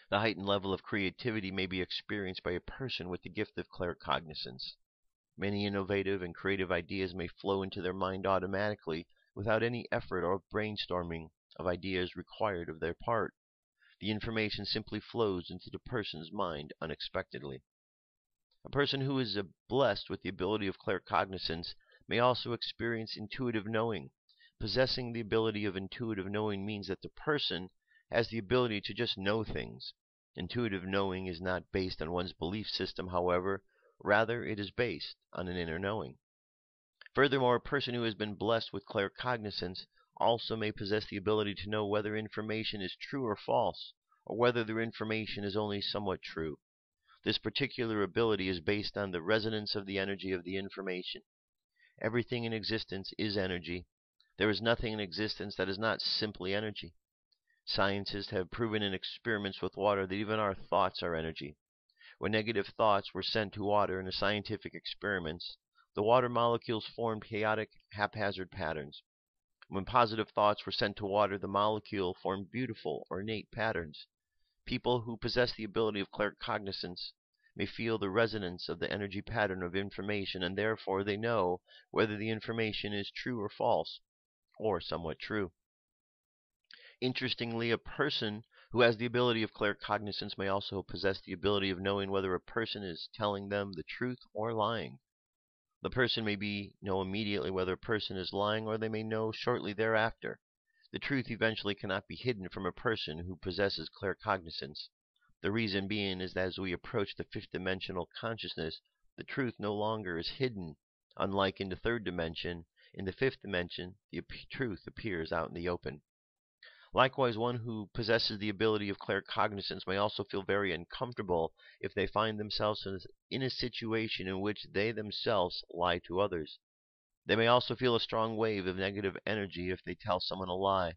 The heightened level of creativity may be experienced by a person with the gift of claircognizance. Many innovative and creative ideas may flow into their mind automatically without any effort or brainstorming of ideas required of their part. The information simply flows into the person's mind unexpectedly. A person who is blessed with the ability of claircognizance may also experience intuitive knowing. Possessing the ability of intuitive knowing means that the person has the ability to just know things. Intuitive knowing is not based on one's belief system, however, rather it is based on an inner knowing. Furthermore, a person who has been blessed with claircognizance also may possess the ability to know whether information is true or false, or whether their information is only somewhat true. This particular ability is based on the resonance of the energy of the information. Everything in existence is energy. There is nothing in existence that is not simply energy. Scientists have proven in experiments with water that even our thoughts are energy. When negative thoughts were sent to water in the scientific experiments, the water molecules formed chaotic, haphazard patterns. When positive thoughts were sent to water, the molecule formed beautiful, ornate patterns. People who possess the ability of claircognizance may feel the resonance of the energy pattern of information, and therefore they know whether the information is true or false, or somewhat true. Interestingly, a person who has the ability of claircognizance may also possess the ability of knowing whether a person is telling them the truth or lying. The person may know immediately whether a person is lying, or they may know shortly thereafter. The truth eventually cannot be hidden from a person who possesses claircognizance. The reason being is that as we approach the fifth dimensional consciousness, the truth no longer is hidden. Unlike in the third dimension, in the fifth dimension, the truth appears out in the open. Likewise, one who possesses the ability of claircognizance may also feel very uncomfortable if they find themselves in a situation in which they themselves lie to others. They may also feel a strong wave of negative energy if they tell someone a lie.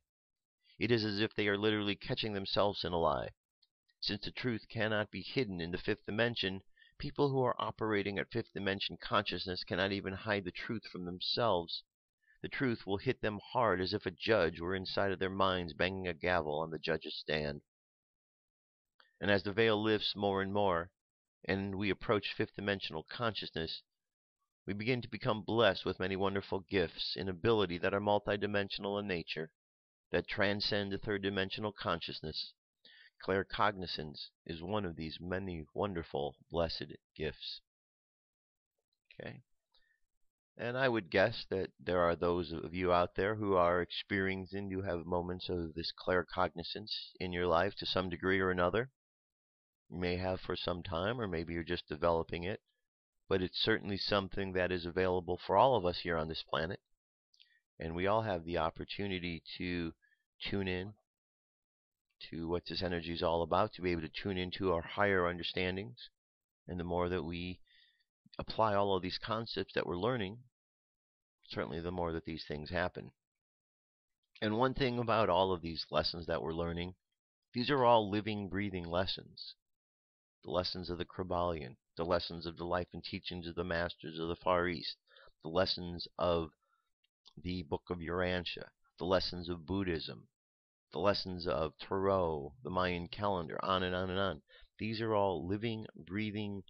It is as if they are literally catching themselves in a lie. Since the truth cannot be hidden in the fifth dimension, people who are operating at fifth dimension consciousness cannot even hide the truth from themselves. The truth will hit them hard, as if a judge were inside of their minds banging a gavel on the judge's stand. And as the veil lifts more and more, and we approach fifth dimensional consciousness, we begin to become blessed with many wonderful gifts and ability that are multidimensional in nature, that transcend the third dimensional consciousness. Claircognizance is one of these many wonderful blessed gifts. Okay. And I would guess that there are those of you out there who are experiencing, you have moments of this claircognizance in your life to some degree or another. You may have for some time, or maybe you're just developing it. But it's certainly something that is available for all of us here on this planet. And we all have the opportunity to tune in to what this energy is all about, to be able to tune into our higher understandings. And the more that we apply all of these concepts that we're learning, certainly the more that these things happen. And one thing about all of these lessons that we're learning, These are all living, breathing lessons. The lessons of the Kabbalion, the lessons of the life and teachings of the masters of the Far East, the lessons of the Book of Urantia, the lessons of Buddhism, the lessons of Tarot, the Mayan calendar, on and on and on. These are all living, breathing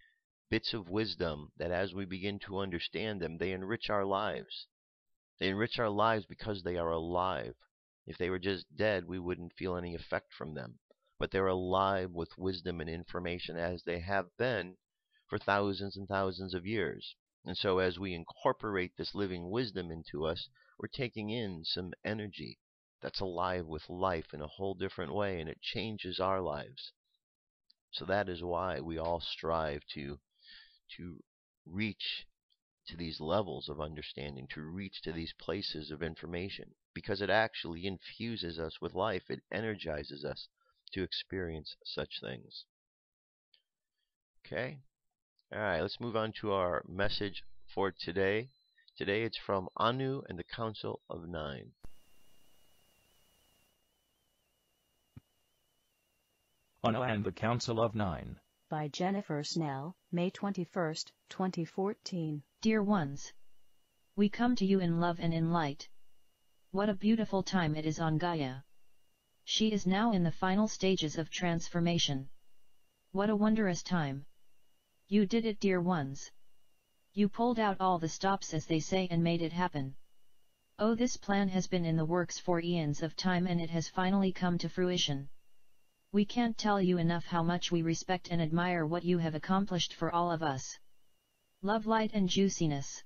bits of wisdom that as we begin to understand them, they enrich our lives. They enrich our lives because they are alive. If they were just dead, we wouldn't feel any effect from them. But they're alive with wisdom and information as they have been for thousands and thousands of years. And so as we incorporate this living wisdom into us, we're taking in some energy that's alive with life in a whole different way, and it changes our lives. So that is why we all strive to reach to these levels of understanding, to reach to these places of information, because it actually infuses us with life. It energizes us to experience such things. Okay? All right, let's move on to our message for today. Today it's from Ahnu and the Council of Nine. Ahnu and the Council of Nine. By Jennifer Snell, May 21, 2014. Dear ones, we come to you in love and in light. What a beautiful time it is on Gaia. She is now in the final stages of transformation. What a wondrous time. You did it, dear ones. You pulled out all the stops, as they say, and made it happen. Oh, this plan has been in the works for eons of time, and it has finally come to fruition. We can't tell you enough how much we respect and admire what you have accomplished for all of us. Love, light and juiciness.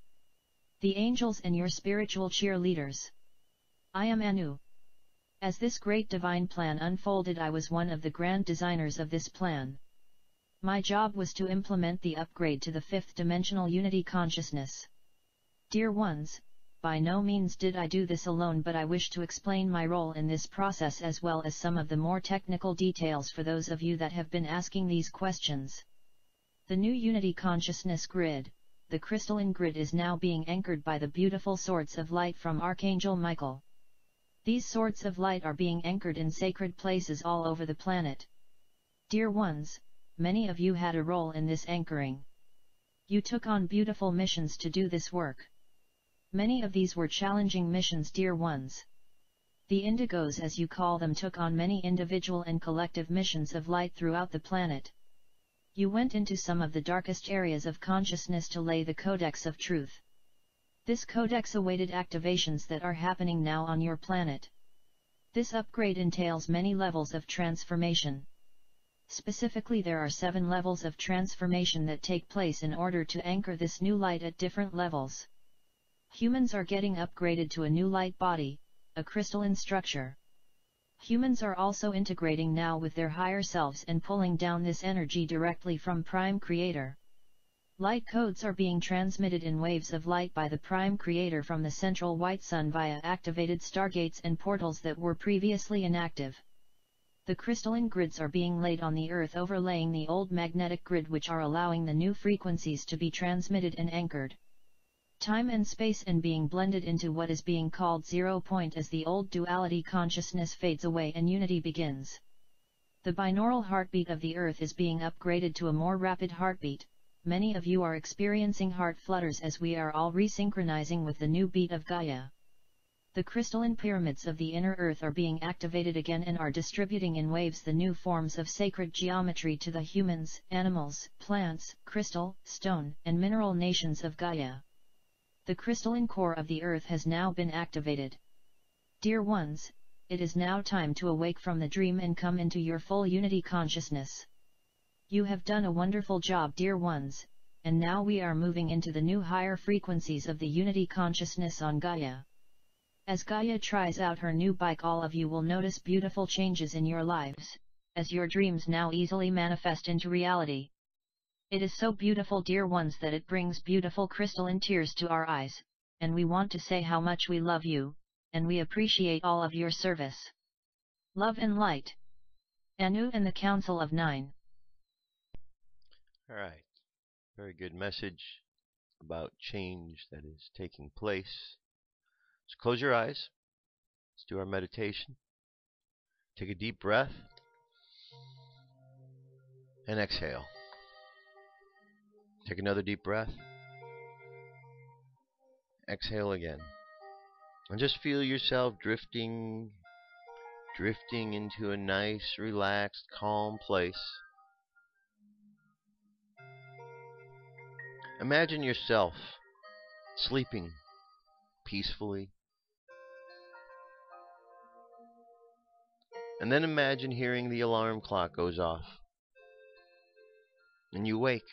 The angels and your spiritual cheerleaders. I am Ahnu. As this great divine plan unfolded, I was one of the grand designers of this plan. My job was to implement the upgrade to the fifth dimensional unity consciousness. Dear ones, by no means did I do this alone, but I wish to explain my role in this process as well as some of the more technical details for those of you that have been asking these questions. The new unity consciousness grid, the crystalline grid, is now being anchored by the beautiful swords of light from Archangel Michael. These swords of light are being anchored in sacred places all over the planet. Dear ones, many of you had a role in this anchoring. You took on beautiful missions to do this work. Many of these were challenging missions, dear ones. The Indigos, as you call them, took on many individual and collective missions of light throughout the planet. You went into some of the darkest areas of consciousness to lay the codex of truth. This codex awaited activations that are happening now on your planet. This upgrade entails many levels of transformation. Specifically, there are 7 levels of transformation that take place in order to anchor this new light at different levels. Humans are getting upgraded to a new light body, a crystalline structure. Humans are also integrating now with their higher selves and pulling down this energy directly from Prime Creator. Light codes are being transmitted in waves of light by the Prime Creator from the central white sun via activated stargates and portals that were previously inactive. The crystalline grids are being laid on the earth, overlaying the old magnetic grid, which are allowing the new frequencies to be transmitted and anchored. Time and space and being blended into what is being called 0 point as the old duality consciousness fades away and unity begins. The binaural heartbeat of the earth is being upgraded to a more rapid heartbeat. Many of you are experiencing heart flutters as we are all resynchronizing with the new beat of Gaia. The crystalline pyramids of the inner earth are being activated again and are distributing in waves the new forms of sacred geometry to the humans, animals, plants, crystal, stone, and mineral nations of Gaia. The crystalline core of the earth has now been activated. Dear ones, it is now time to awake from the dream and come into your full unity consciousness. You have done a wonderful job, dear ones, and now we are moving into the new higher frequencies of the unity consciousness on Gaia. As Gaia tries out her new bike, all of you will notice beautiful changes in your lives, as your dreams now easily manifest into reality. It is so beautiful, dear ones, that it brings beautiful crystalline tears to our eyes, and we want to say how much we love you, and we appreciate all of your service. Love and light. Ahnu and the Council of Nine. Alright, very good message about change that is taking place. So close your eyes. Let's do our meditation. Take a deep breath. And exhale. Take another deep breath. Exhale again. And just feel yourself drifting into a nice, relaxed, calm place. Imagine yourself sleeping peacefully. And then imagine hearing the alarm clock goes off. And you wake.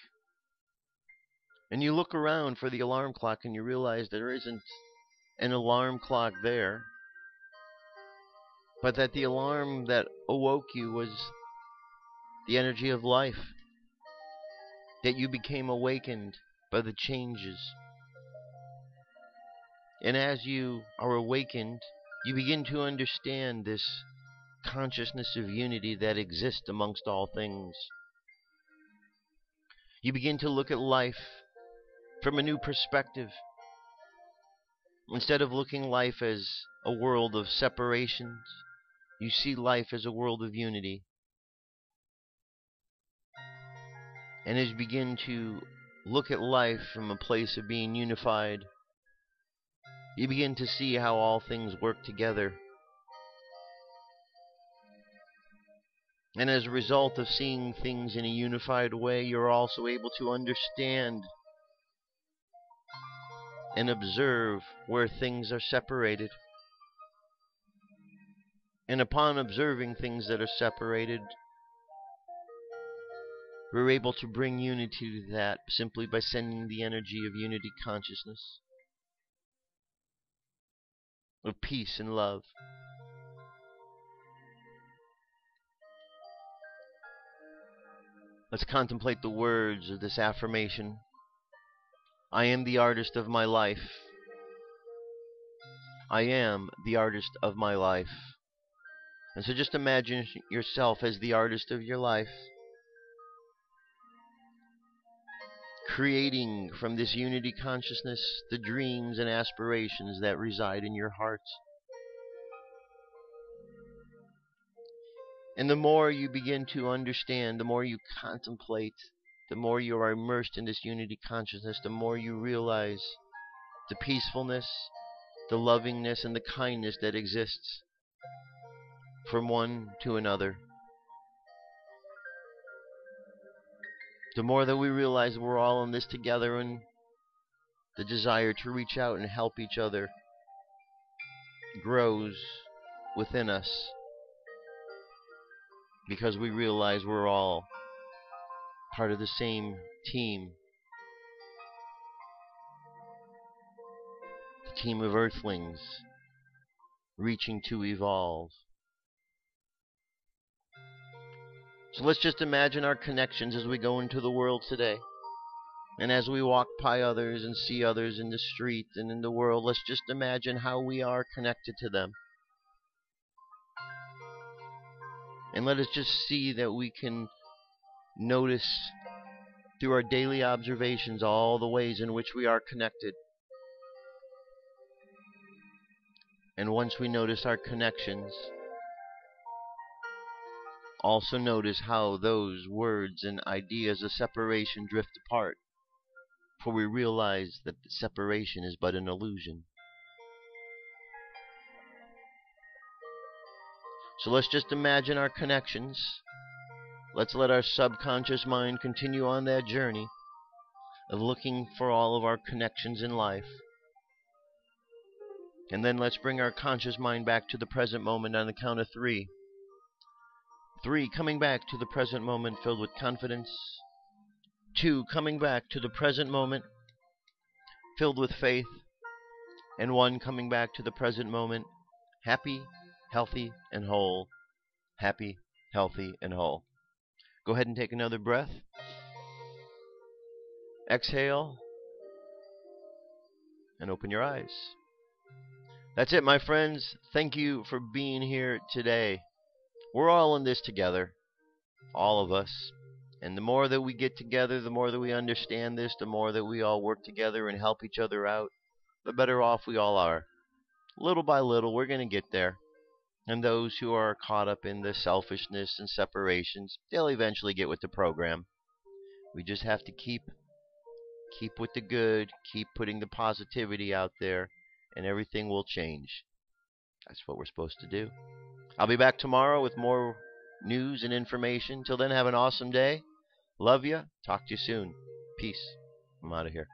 And you look around for the alarm clock and you realize there isn't an alarm clock there, but that the alarm that awoke you was the energy of life, that you became awakened by the changes. And as you are awakened, you begin to understand this consciousness of unity that exists amongst all things. You begin to look at life from a new perspective. Instead of looking life as a world of separations, you see life as a world of unity. And as you begin to look at life from a place of being unified, you begin to see how all things work together. And as a result of seeing things in a unified way, you're also able to understand and observe where things are separated. And upon observing things that are separated, we're able to bring unity to that simply by sending the energy of unity consciousness, of peace and love. Let's contemplate the words of this affirmation. I am the artist of my life. I am the artist of my life. And so just imagine yourself as the artist of your life, creating from this unity consciousness the dreams and aspirations that reside in your heart. And the more you begin to understand, the more you contemplate, the more you are immersed in this unity consciousness, the more you realize the peacefulness, the lovingness, and the kindness that exists from one to another. The more that we realize we're all in this together, and the desire to reach out and help each other grows within us, because we realize we're all part of the same team. The team of earthlings reaching to evolve. So let's just imagine our connections as we go into the world today. And as we walk by others and see others in the street and in the world, let's just imagine how we are connected to them. And let us just see that we can notice through our daily observations all the ways in which we are connected. And once we notice our connections, also notice how those words and ideas of separation drift apart, for we realize that the separation is but an illusion. So let's just imagine our connections. Let's let our subconscious mind continue on that journey of looking for all of our connections in life. And then let's bring our conscious mind back to the present moment on the count of 3. 3, coming back to the present moment filled with confidence. 2, coming back to the present moment filled with faith. And 1, coming back to the present moment happy, healthy, and whole. Happy, healthy, and whole. Go ahead and take another breath. Exhale. And open your eyes. That's it, my friends. Thank you for being here today. We're all in this together. All of us. And the more that we get together, the more that we understand this, the more that we all work together and help each other out, the better off we all are. Little by little, we're going to get there. And those who are caught up in the selfishness and separations, they'll eventually get with the program. We just have to keep with the good, keep putting the positivity out there, and everything will change. That's what we're supposed to do. I'll be back tomorrow with more news and information. Till then, have an awesome day. Love you. Talk to you soon. Peace. I'm out of here.